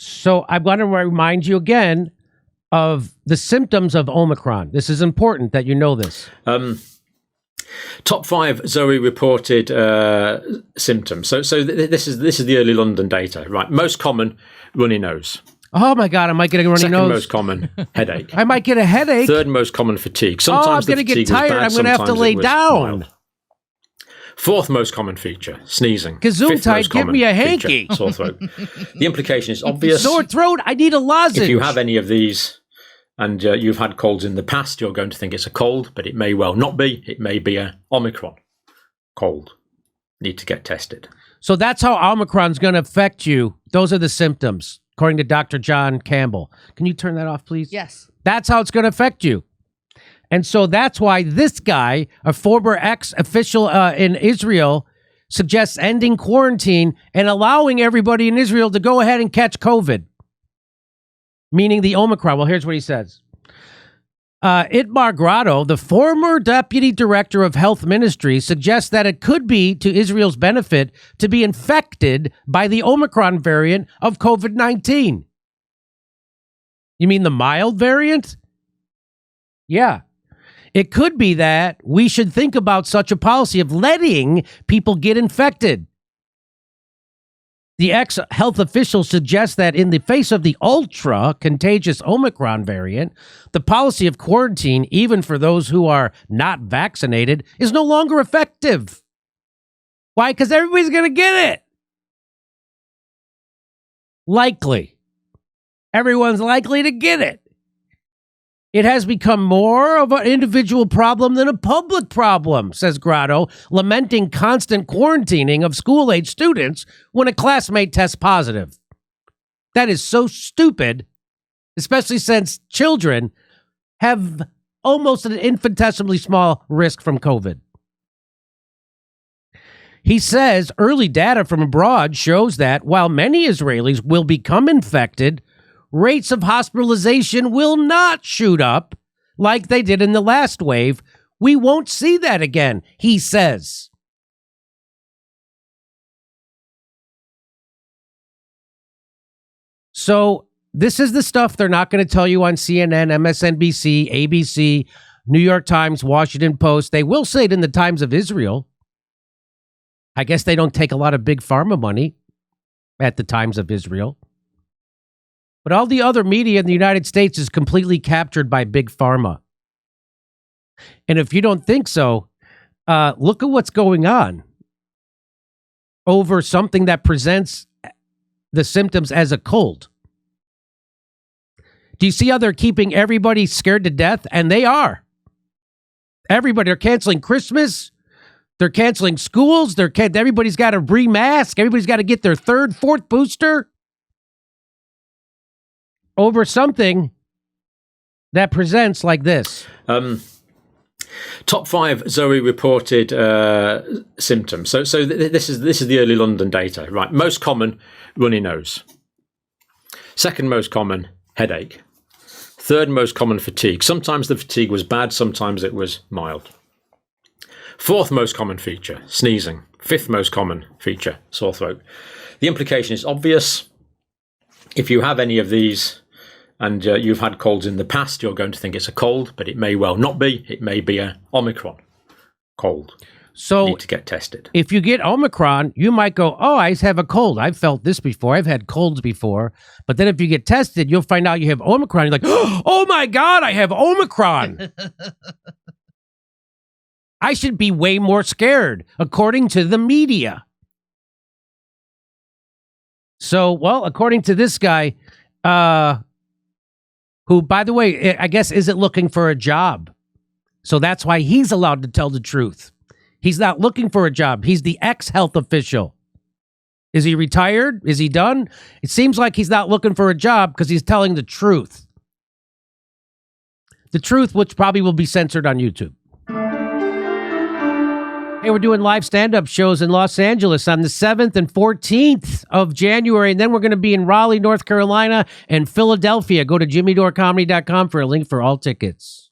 So I want to remind you again of the symptoms of Omicron. This is important that you know this. Top 5 Zoe reported symptoms. So this is the early London data, right? Most common, runny nose. Oh my God, I might get a runny Second nose. most common, headache. I might get a headache. Third most common, fatigue. Sometimes I'm going to get tired. I'm going to have to lay down. Mild. Fourth most common feature, sneezing. Gesundheit, give me a hanky. Sore throat. The implication is obvious. Sore throat, I need a lozenge. If you have any of these and you've had colds in the past, you're going to think it's a cold, but it may well not be. It may be a Omicron cold. Need to get tested. So that's how Omicron's going to affect you. Those are the symptoms, according to Dr. John Campbell. Can you turn that off, please? Yes. That's how it's going to affect you. And so that's why this guy, a former ex-official in Israel, suggests ending quarantine and allowing everybody in Israel to go ahead and catch COVID, meaning the Omicron. Well, here's what he says. Itamar Grotto, the former deputy director of health ministry, suggests that it could be to Israel's benefit to be infected by the Omicron variant of COVID-19. You mean the mild variant? Yeah. It could be that we should think about such a policy of letting people get infected. The ex-health official suggests that in the face of the ultra-contagious Omicron variant, the policy of quarantine, even for those who are not vaccinated, is no longer effective. Why? Because everybody's going to get it. Likely. Everyone's likely to get it. It has become more of an individual problem than a public problem, says Grotto, lamenting constant quarantining of school-age students when a classmate tests positive. That is so stupid, especially since children have almost an infinitesimally small risk from COVID. He says early data from abroad shows that while many Israelis will become infected, rates of hospitalization will not shoot up like they did in the last wave. We won't see that again, he says. So this is the stuff they're not going to tell you on CNN, MSNBC, ABC, New York Times, Washington Post. They will say it in the Times of Israel. I guess they don't take a lot of big pharma money at the Times of Israel. But all the other media in the United States is completely captured by big pharma. And if you don't think so, look at what's going on over something that presents the symptoms as a cold. Do you see how they're keeping everybody scared to death? And they are. Everybody, they're canceling Christmas. They're canceling schools. Everybody's got to re-mask. Everybody's got to get their third, fourth booster. Over something that presents like this. Top 5 Zoe reported symptoms. So this is the early London data, right? Most common, runny nose. Second most common, headache. Third most common, fatigue. Sometimes the fatigue was bad, sometimes it was mild. Fourth most common feature, sneezing. Fifth most common feature, sore throat. The implication is obvious. If you have any of these and you've had colds in the past, you're going to think it's a cold, but it may well not be. It may be a Omicron cold. So need to get tested. If you get Omicron, you might go, oh, I have a cold. I've felt this before. I've had colds before. But then if you get tested, you'll find out you have Omicron. You're like, oh my God, I have Omicron. I should be way more scared, according to the media. So, well, according to this guy, who, by the way, I guess isn't looking for a job. So that's why he's allowed to tell the truth. He's not looking for a job. He's the ex-health official. Is he retired? Is he done? It seems like he's not looking for a job because he's telling the truth. The truth, which probably will be censored on YouTube. Hey, we're doing live stand-up shows in Los Angeles on the 7th and 14th of January, and then we're going to be in Raleigh, North Carolina, and Philadelphia. Go to jimmydorecomedy.com for a link for all tickets.